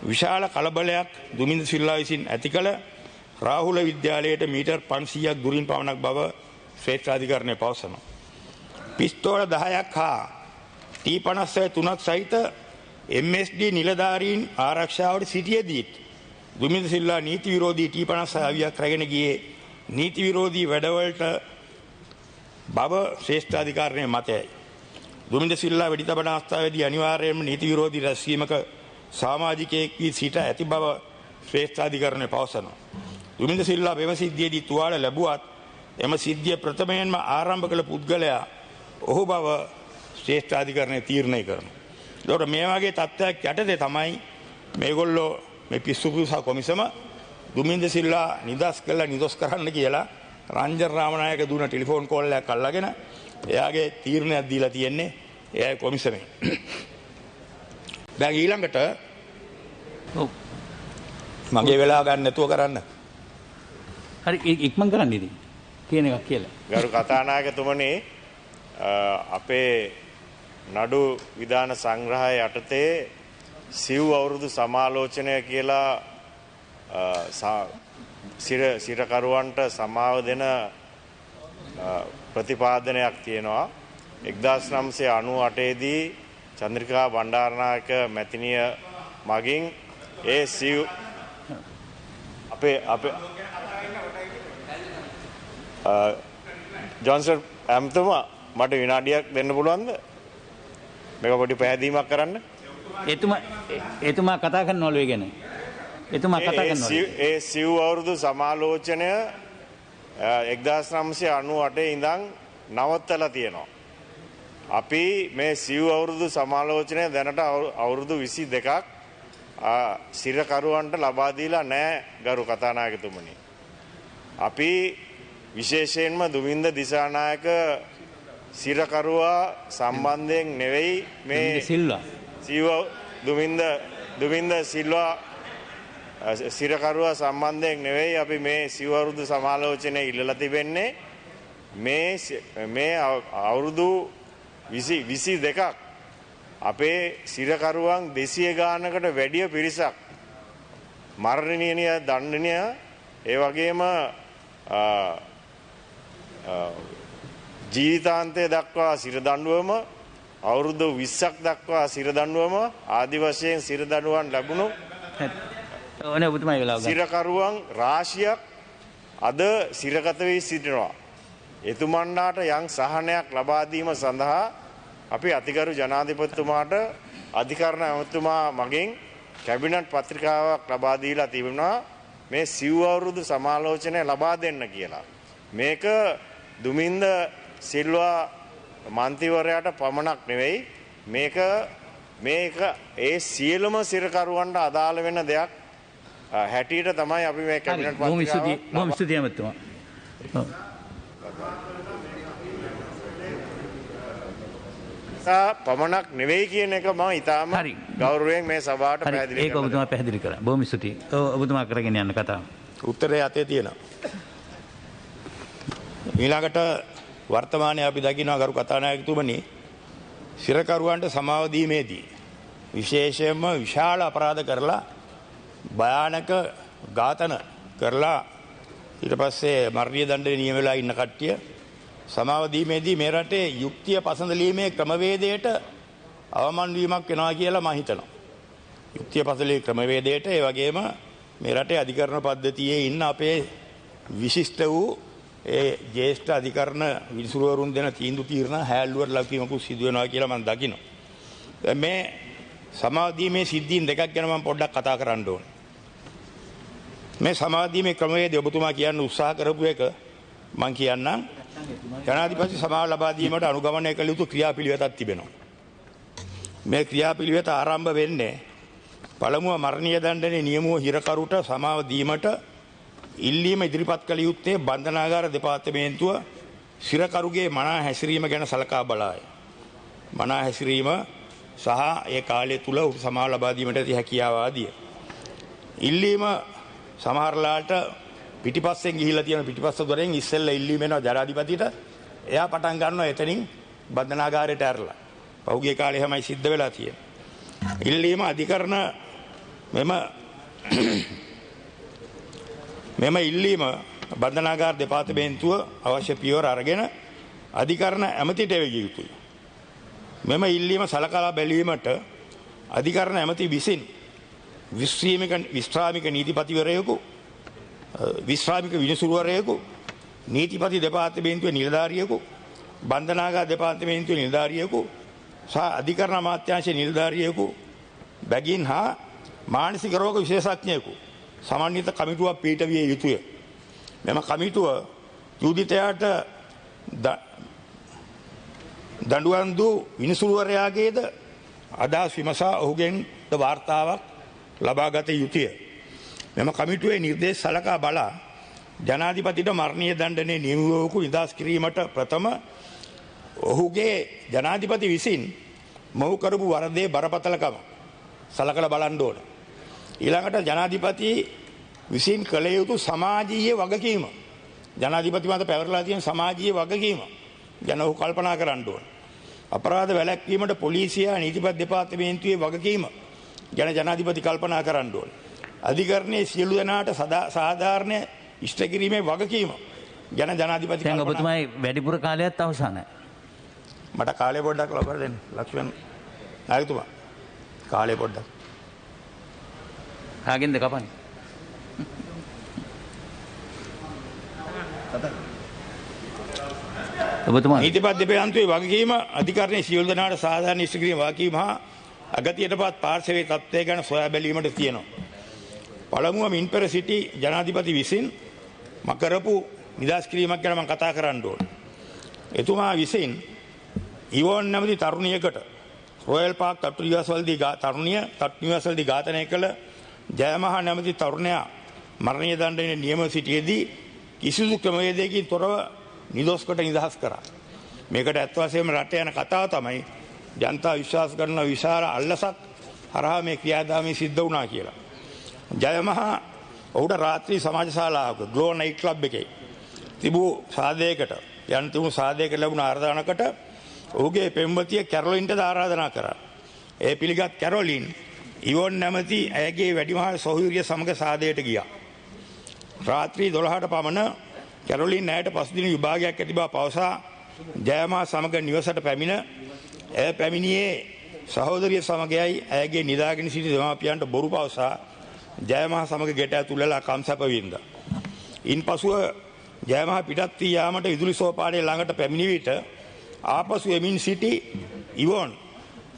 විශාල කලබලයක් දුමින්ද සිල්වා විසින් ඇති කළ රාහුල විද්‍යාලයට මීටර් 500ක් දුරින් පමණක් බව ශ්‍රේෂ්ඨාධිකරණය පවසනවා. පිස්තෝල 10ක් හා T56 3ක් සහිත MSD නිලධාරීන් ආරක්ෂාවට සිටියේදී දුමින්ද සිල්වා නීති විරෝධී T56 අවියක් රැගෙන ගියේ නීති විරෝධී වැඩවලට බව ශ්‍රේෂ්ඨාධිකරණයේ මතයයි. දුමින්ද සිල්වා වෙඩි තබන අවස්ථාවේදී අනිවාර්යයෙන්ම නීති විරෝධී රැස්වීමක සමාජිකයෙක් වී සිට ඇති බව ශ්‍රේෂ්ඨාධිකරණය පවසනවා. දුමින්ද සිල්වා මෙම සිද්ධියේදී තුවාල ලැබුවත් එම සිද්ධිය ප්‍රථමයෙන්ම ආරම්භ කළ පුද්ගලයා ඔහු බව ශ්‍රේෂ්ඨාධිකරණය තීරණය කරනවා. ඒකට මේ වගේ තත්ත්වයක් යටතේ තමයි මේගොල්ලෝ මේ පිස්සුපුසා කොමිසම දුමින්ද සිල්වා නිදස් කළා නිදොස් කරන්න කියලා රංජන් රාමනායක දුන ටෙලිෆෝන් කෝල් එකක් අල්ලගෙන එයාගේ තීරණයක් දීලා තියෙන්නේ එයාගේ කොමිසමෙන්. දැන් ඊළඟට මගේ වෙලාව ගන්න නැතුව කරන්න. හරි ඉක්මන් කරන්න ඉතින් කියන එකක් කියලා. ගරු කතානායකතුමනි අපේ නඩු විධාන සංග්‍රහය යටතේ සිව් අවුරුදු සමාලෝචනය කියලා සිරකරුවන්ට සමාව දෙන ප්‍රතිපාදනයක් තියෙනවා. 1998 දී චන්ද්‍රිකා බණ්ඩාරනායක මැතිනිය මගින් ඒ සිව් ජොන්සන් ඇමතුමා මට විනාඩියක් දෙන්න පුළුවන්ද? මේක පොඩි පැහැදීමක් කරන්න. එතුමා කතා කරනවලු ඒ ගැන. එතුමා කතා කරනවලු. ඒ සිව් අවුරුදු සමාලෝචනය 1998 ඉඳන් නවත්තලා තියෙනවා. අපි මේ සිව් අවුරුදු සමාලෝචනය දැනට අවුරුදු 22ක් සිරකරුවන්ට ලබා දීලා නැහැ ගරු කතානායකතුමනි. අපි විශේෂයෙන්ම දුමින්ද දිසානායක සිරකරුවා සම්බන්ධයෙන් නෙවෙයි මේ සිල්වා දුමින්ද සිල්වා සිරකරුවා සම්බන්ධයෙන් නෙවෙයි අපි මේ සිව් අවුරුදු සමාලෝචනය ඉල්ලලා තිබෙන්නේ. මේ අවුරුදු 22ක් අපේ සිරකරුවන් 200 ගානකට වැඩිය පිරිසක් මරණීය දණ්ඩනීය ඒ වගේම ජීවිතාන්තය දක්වා සිර දඬුවම අවුරුදු 20ක් දක්වා සිර දඬුවම ආදි වශයෙන් සිර දඬුවම් ලැබුණු සිරකරුවන් රාශියක් අද සිරගත වී සිටිනවා. එතුමන්ලාට යම් සහනයක් ලබා දීම සඳහා අපි අතිගරු ජනාධිපතිතුමාට අධිකරණ ඇමතුමා මගින් කැබිනට් පත්‍රිකාවක් ලබා දීලා තිබුණා මේ සිව් අවුරුදු සමාලෝචනය ලබා දෙන්න කියලා. මේක දුමින්ද සිල්වා මන්ත්‍රීවරයාට පමණක් නෙවෙයි මේක ඒ සියලුම සිරකරුවන්ට අදාළ වෙන දෙයක් හැටියට තමයි අපි මේ කැබිනට් පත්‍රිකාව පමණක් නෙවෙයි කියන එක මම ඉතාම ගෞරවයෙන් මේ සභාවට පැහැදිලි කරනවා. ඒක ඔබතුමා පැහැදිලි කරා. බොහොම ස්තුතියි. ඔබතුමා කරගෙන යන්න කතාව. උත්තරය අතේ තියෙනවා. ඊළඟට වර්තමානයේ අපි දකිනවා ගරු කතානායකතුමනි සිරකරුවන්ට සමාව දීමේදී විශේෂයෙන්ම විශාල අපරාධ කරලා භයානක ඝාතන කරලා ඊට පස්සේ මරණීය දඬුවම නියම වෙලා ඉන්න කට්ටිය සමාව දීමේදී මේ රටේ යුක්තිය පසඳලීමේ ක්‍රමවේදයට අවමන් වීමක් වෙනවා කියලා මම හිතනවා. යුක්තිය පසඳලී ක්‍රමවේදයට ඒ වගේම මේ රටේ අධිකරණ පද්ධතියේ ඉන්න අපේ විශිෂ්ට වූ ඒ ජ්‍යෙෂ්ඨ අධිකරණ විනිසුරුවරුන් දෙන තීන්දුව తీරන හැල්ලුවට ලක්වීමකුත් සිදු වෙනවා කියලා මම දකිනවා. දැන් මේ සමාව දීමේ සිද්ධීන් දෙකක් ගැන මම පොඩ්ඩක් කතා කරන්න ඕනේ. මේ සමාව දීමේ ක්‍රමවේදය ඔබතුමා කියන්න උත්සාහ කරපු එක මම කියන්නම්. ජනාධිපති සමාව ලබා දීමට අනුගමනය කළ යුතු ක්‍රියාපිළිවෙතක් තිබෙනවා. මේ ක්‍රියාපිළිවෙත ආරම්භ වෙන්නේ පළමුව මරණීය දණ්ඩනයේ නියමුව හිරකරුට සමාව දීමට ඉල්ලීම ඉදිරිපත් කළ යුත්තේ බන්ධනාගාර දෙපාර්තමේන්තුව සිරකරුගේ මනා හැසිරීම ගැන සලකා බලාය. මනා හැසිරීම සහ ඒ කාලය තුල උට සමාව ලබා දීමට ඇති හැකියාව ආදිය. ඉල්ලීම සමහරලාට පිටිපස්සෙන් ගිහිලා තියෙන පිටිපස්ස දොරෙන් ඉස්සෙල්ලා ඉල්ලීම එනවා ජනාධිපතිට. එයා පටන් ගන්නවා එතනින් බන්ධනාගාරයට ඇරලා. පහුගිය කාලේ හැමයි සිද්ධ වෙලා තියෙන්නේ. ඉල්ලීම අධිකරණ මෙම ඉල්ලීම බන්ධනාගාර දෙපාර්තමේන්තුව අවශ්‍ය පියවර අරගෙන අධිකරණ ඇමතිට එවිය යුතුයි. මෙම ඉල්ලීම සලකලා බැලීමට අධිකරණ ඇමති විසින් විශ්‍රාමික නීතිපතිවරයෙකු විශ්‍රාමික විනිසුරුවරයෙකු නීතිපති දෙපාර්තමේන්තුවේ නිලධාරියෙකු බන්ධනාගාර දෙපාර්තමේන්තුවේ නිලධාරියෙකු සහ අධිකරණ අමාත්‍යාංශයේ නිලධාරියෙකු බැගින් හා මානසික රෝග විශේෂඥයෙකු සමන්විත කමිටුවක් පිටවිය යුතුය. මෙම කමිටුව යුදිතයාට දඬුවම් දූ විනිසුරුවරයාගේද අදහස් විමසා ඔහුගෙන් වාර්තාවක් ලබාගත යුතුය. මෙම කමිටුවේ නිර්දේශ සලකා බලා ජනාධිපතිට මරණීය දණ්ඩනයේ නියමුවෙකු නිදහස් කිරීමට ප්‍රථම ඔහුගේ ජනාධිපති විසින් මොහු කරපු වරදේ බරපතලකම සලකලා බලන්න ඕන. ඊළඟට ජනාධිපති විසින් කළ යුතු සමාජීය වගකීම ජනාධිපති මත පැවරලා තියෙන සමාජීය වගකීම ගැන ඔහු කල්පනා කරන්න ඕන. අපරාධ වැළැක්වීමට පොලිසිය නීතිපති දෙපාර්තමේන්තුවේ වගකීම ගැන ජනාධිපති කල්පනා කරන්න ඕන. අධිකරණයේ සියලු දෙනාට සාධාරණ ඉෂ්ට කිරීමේ වගකීම ගැන ජනාධිපති දැන් ඔබතුමායි වැඩිපුර කාලයක් අවසానයි. මට කාලය පොඩ්ඩක් ලබා දෙන්න. ලක්ෂ්මන් නායකතුමා කාලය පොඩ්ඩක්. කාගෙන්ද කපන්නේ? ඔබතුමා නීතිපත් දෙපාර්තමේන්තුවේ වගකීම අධිකරණයේ සියලු දෙනාට සාධාරණ ඉෂ්ට කිරීම වගකීම හා අගතියටපත් පාර්ශවයේ තත්ත්වය ගැන සොයා බැලීමට තියෙනවා. පළමුව මින් පෙර සිටි ජනාධිපති විසින් කරපු නිදහස් කිරීමක් ගැන මම කතා කරන්න ඕනේ. එතුමා විසින් ඉවෝන් නැමැති තරුණියකට රොයල් පාක් තට්ටු නිවාසවලදී තට්ටු නිවාසවලදී ඝාතනය කළ ජයමහා නැමැති තරුණයා මරණීය දණ්ඩනයේ නියම සිටියේදී කිසිදු ක්‍රමවේදයකින් තොරව නිදොස්කොට නිදහස් කරා. මේකට ඇත්ත වශයෙන්ම රට යන කතාව තමයි ජනතා විශ්වාස කරන විශාල අල්ලසක් හරහා මේ ක්‍රියාදාමය සිද්ධ වුණා කියලා. ජයමහා ඔහුට රාත්‍රී සමාජ ශාලාවක ග්ලෝ නයිට් ක්ලබ් එකේ තිබූ සාදයකට යන තිබුණු සාදයකට ලැබුණ ආරාධනාවකට ඔහුගේ පෙම්වතිය කැරොලින්ට ආරාධනා කරා. ඒ පිළිගත් කැරොලින් ඉවෝන් නැමැති ඇයගේ වැඩිමහල් සොහොයුරිය සමග සාදයට ගියා. රාත්‍රී 12ට පමණ කැරොලින් ඇයට පසුදින විභාගයක් ඇති බව පවසා ජයමහා සමග නිවසට පැමිණ ඇය පැමිණියේ සහෝදරිය සමගයයි ඇයගේ නිදාගෙන සිටි දෙමාපියන්ට බොරු පවසා ජයමහා සමග ගෙට ඇතුළලා කම්සැප වින්දා. ඉන්පසුව ජයමහා පිටත් වී යාමට විදුලි සෝපානයේ ළඟට පැමිණි විට ආපසු එමින් සිටි ඉවෝන්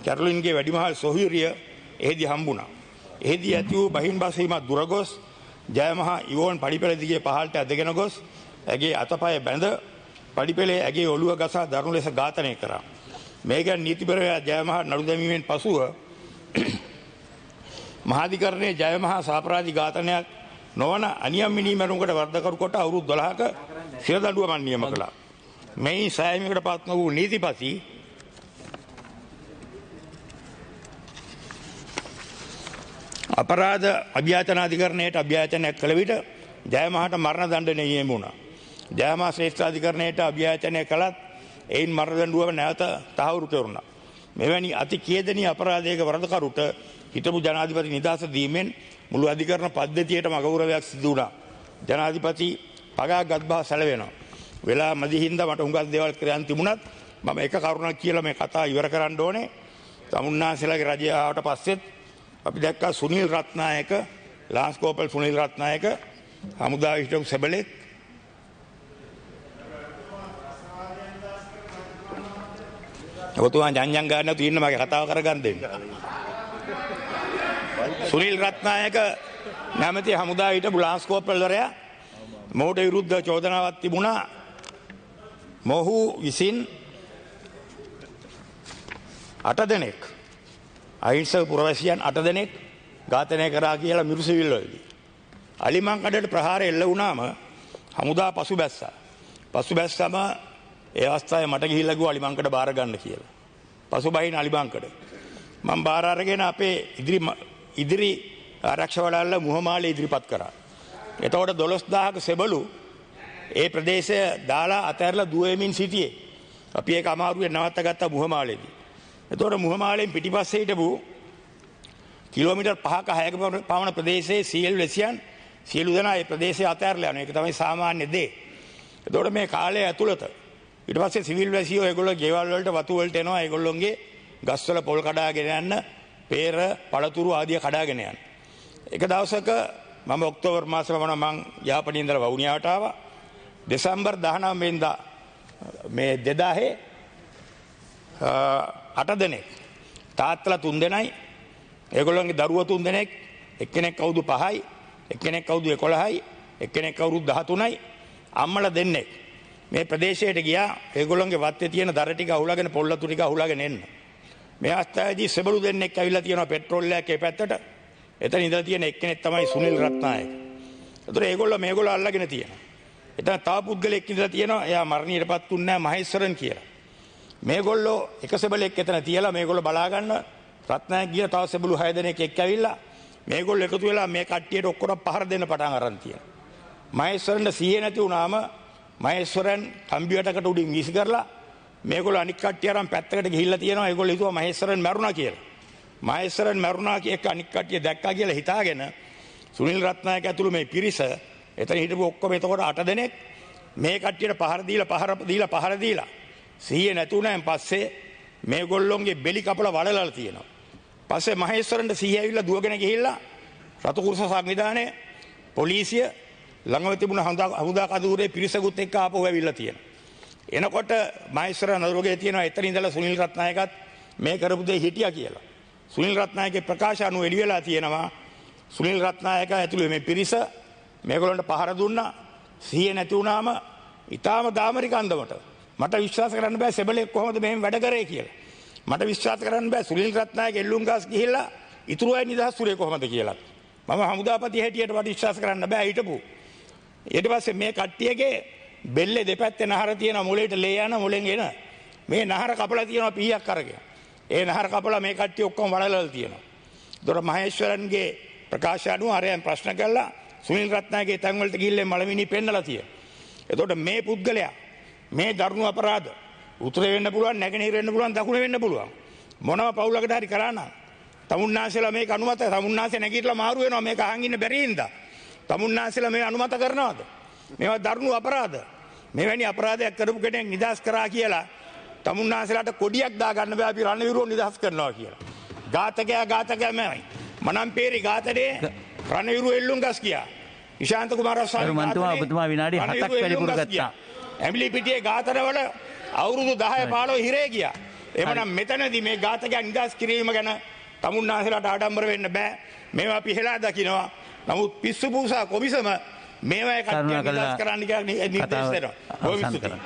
කැරොලින්ගේ වැඩිමහල් සොහොයුරිය එහිදී හම්බුණා. එහිදී ඇති වූ බහින්බසීමක් දුරගොස් ජයමහා ඉවෝන් පඩිපෙළ දිගේ පහළට ඇදගෙන ගොස් ඇගේ අතපය බැඳ පඩිපෙළේ ඇගේ ඔළුව ගසා දරුණු ලෙස ඝාතනය කරා. මේ ගැන නීතිපරයා ජයමහා නඩු දැමීමෙන් පසුව මහාධිකරණයේ ජයමහා සාපරාධි ඝාතනයක් නොවන අනියම් මිනීමැරුමකට වර්ධකරු කොට අවුරුදු 12ක සිර දඬුවමක් නියම කළා. මේ සෑයීමකට පත් වූ නීතිපති අපරාධ අභ්‍යාචන අධිකරණයට අභ්‍යාචනයක් කළ විට ජයමහාට මරණ දඬුවම නියම වුණා. ජයමහා ශ්‍රේෂ්ඨ අධිකරණයට අභ්‍යාචනය කළත් එයින් මරණ දඬුවම නැවත තහවුරු කෙරුණා. මෙවැනි අති කේදනීය අපරාධයක වරදකරුට හිටපු ජනාධිපති නිදහස දීමෙන් මුළු අධිකරණ පද්ධතියටම අගෞරවයක් සිදු වුණා. ජනාධිපති පගාගත් බව සැලවෙනවා. වෙලා මදි හින්දා මට හුඟක් දේවල් කරන්න තිබුණත් මම එක කරුණක් කියලා මේ කතාව ඉවර කරන්න ඕනේ. තමුන්නාන්සේලාගේ රජය ආවට පස්සෙත් අපි දැක්කා සුනිල් රත්නායක ලාන්ස් කෝපල් සුනිල් රත්නායක හමුදාවේ හිටපු සෙබලෙක් ඔබතුමා ජංජන් ගන්න නැතුව ඉන්න මගේ කතාව කරගන්න දෙන්න. සුනිල් රත්නායක නැමැති හමුදාවේ හිටපු ලාන්ස් කෝපල්වරයා මොහුට විරුද්ධ චෝදනාවක් තිබුණා. මොහු විසින් 8 දෙනෙක් අහිංසක පුරවැසියන් 8 දෙනෙක් ඝාතනය කරා කියලා මිරුසිවිල් වලදී. අලිමංකඩට ප්‍රහාර එල්ල වුණාම හමුදා පසුබැස්සා. පසුබැස්සම ඒ අවස්ථාවේ මට ගිහිල්ලා ගිහුවා අලිමංකඩ බාර ගන්න කියලා. පසුබහින් අලිමංකඩ. මම බාර අරගෙන අපේ ඉදිරි ආරක්ෂකවලල්ල මුහමාලේ ඉදිරිපත් කරා. එතකොට 12000ක සෙබළු ඒ ප්‍රදේශය දාලා අතහැරලා දුවමින් සිටියේ. අපි ඒක අමාරුවෙන් නවත්තගත්ත මුහමාලේදී. එතකොට මුහමාලෙන් පිටිපස්සේ හිටපු කිලෝමීටර් 5ක 6ක පමණ ප්‍රදේශයේ සියලු වැසියන් සියලු දෙනා ඒ ප්‍රදේශය අතහැරලා යනවා. ඒක තමයි සාමාන්‍ය දේ. එතකොට මේ කාලය ඇතුළත ඊට පස්සේ සිවිල් වැසියෝ ඒගොල්ලෝ ගෙවල් වලට වතු වලට එනවා. ඒගොල්ලොන්ගේ ගස්වල පොල් කඩාගෙන යන්න, peer, පළතුරු ආදිය කඩාගෙන යන්න. එක දවසක මම ඔක්තෝබර් මාසෙම මම යාපනයේ ඉඳලා වවුනියාවට ආවා. දෙසැම්බර් 19 වෙනිදා මේ 2000 8 දෙනෙක් තාත්තලා 3 දෙනයි ඒගොල්ලන්ගේ දරුවෝ 3 දෙනෙක් එක්කෙනෙක් අවුරුදු 5යි එක්කෙනෙක් අවුරුදු 11යි එක්කෙනෙක් අවුරුදු 13යි අම්මලා දෙන්නෙක් මේ ප්‍රදේශයට ගියා. ඒගොල්ලන්ගේ වත්තේ තියෙන දර ටික අහුලාගෙන පොල්ලතු ටික අහුලාගෙන එන්න. මේ අවස්ථාවේදී සෙබළු දෙන්නෙක් ඇවිල්ලා තියෙනවා පෙට්‍රෝල් එකක් ඒ පැත්තට. එතන ඉඳලා තියෙන එක්කෙනෙක් තමයි සුනිල් රත්නායක. ඒතර ඒගොල්ලෝ මේගොල්ලෝ අල්ලගෙන තියෙනවා. එතන තව පුද්ගලෙක් ඉඳලා තියෙනවා. එයා මරණයටපත් උන්නේ නැහැ මහේශ්වරන් කියලා. මේගොල්ලෝ එක සෙබළෙක් එතන තියලා මේගොල්ලෝ බලා ගන්න රත්නායක ගිය තව සෙබළු 6 දෙනෙක් එක්ක ඇවිල්ලා මේගොල්ලෝ එකතු වෙලා මේ කට්ටියට ඔක්කොම පහර දෙන්න පටන් අරන් තියෙනවා. මහේශ්වරන්ට සීයේ නැති වුණාම මහේශ්වරන් කම්පියුටරකට උඩින් වීසි කරලා මේගොල්ලෝ අනික් කට්ටිය අරන් පැත්තකට ගිහිල්ලා තියෙනවා. ඒගොල්ලෝ හිතුවා මහේශ්වරන් මැරුණා කියලා. මහේශ්වරන් මැරුණා කියක අනික් කට්ටිය දැක්කා කියලා හිතාගෙන සුනිල් රත්නායක ඇතුළු මේ පිරිස එතන හිටපු ඔක්කොම එතකොට 8 දෙනෙක් මේ කට්ටියට පහර දීලා සීයේ නැතුණාන් පස්සේ මේගොල්ලොන්ගේ බෙලි කපලා වලලලා තියෙනවා. පස්සේ මහේශ්වරන්ට සීය ඇවිල්ලා දුවගෙන ගිහිල්ලා රතුකුරුස සංවිධානය පොලිසිය ළඟම තිබුණ හමුදා කඳවුරේ පිරිසකුත් එක්ක ආපහු ඇවිල්ලා තියෙනවා. එනකොට මහේශ්වර නදුරගේ තියෙනවා එතන ඉඳලා සුනිල් රත්නායකත් මේ කරපු දේ හිටියා කියලා. සුනිල් රත්නායකගේ ප්‍රකාශ අනුව එළි වෙලා තියෙනවා සුනිල් රත්නායක ඇතුළේ මේ පිරිස මේගොල්ලන්ට පහර දුන්නා. සිහිය නැති වුණාම ඊටාම දාමරික අන්දමට මට විශ්වාස කරන්න බෑ සෙබලෙක් කොහොමද මෙහෙම වැඩ කරේ කියලා. මට විශ්වාස කරන්න බෑ සුනිල් රත්නායක එල්ලුම්ගස් ගිහිල්ලා ඉතුරු අය නිදහස් සුරේ කොහොමද කියලා. මම හමුදාපති හැටියට මට විශ්වාස කරන්න බෑ හිටපු. ඊට පස්සේ මේ කට්ටියගේ බෙල්ලේ දෙපැත්තේ නහර තියෙන මොලේට ලේ යන මොලෙන් එන මේ නහර කපලා තියෙනවා පීයක් අරගෙන. ඒ නහර කපලා මේ කට්ටිය ඔක්කොම වඩලලා තියෙනවා. ඒතොර මහේශ්වරන්ගේ ප්‍රකාශ අනුව අරයන් ප්‍රශ්න කළා සුනිල් රත්නායකගේ තැන් වලට ගිහිල්ලා මලමිනි පෙන්නලා තියෙනවා. එතකොට මේ පුද්ගලයා මේ දරුණු අපරාධ උතුරේ වෙන්න පුළුවන් නැගෙනහිර වෙන්න පුළුවන් දකුණේ වෙන්න පුළුවන් මොනම පවුලකට හරි කරා නම් තමුන්නාසෙලා මේක අනුමත තමුන්නාසේ නැගිටලා මාරු වෙනවා මේක අහන් ඉන්න බැරි හින්දා තමුන්නාසෙලා මේ අනුමත කරනවද මේවා දරුණු අපරාධ මෙවැනි අපරාධයක් කරපු කෙනෙක් නිදහස් කරා කියලා තමුන්නාසෙලාට කොඩියක් දා ගන්න බෑ අපි රණවිරුව නිදහස් කරනවා කියලා ඝාතකයා මමයි මනම්පේරි ඝාතනේ රණවිරුව එල්ලුම්ගස් කියා ඉශාන්ත කුමාරස්වාමී මන්තුමා ඔබතුමා විනාඩි 7ක් වැඩිපුර ගත්තා. ඇමිලි පිටියේ ඝාතනවල අවුරුදු 10 15 හිරේ ගියා. එමනම් මෙතනදී මේ ඝාතකයන් නිදහස් කිරීම ගැන තමුන්නාසෙලාට ආඩම්බර වෙන්න බෑ. මේවා අපි හෙලා දකිනවා. නමුත් පිස්සු පූසා කොමිසම මේවා කට්ටිය නිදහස් කරන්න කියලා නිර්දේශ දෙනවා.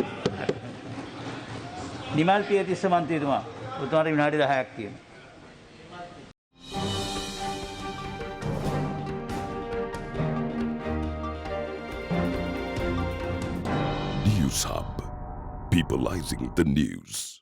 නිමල් පියතිස්ස මන්ත්‍රීතුමා ඔබතුමාට විනාඩි 10ක් තියෙනවා. News Hub, peopleizing the news.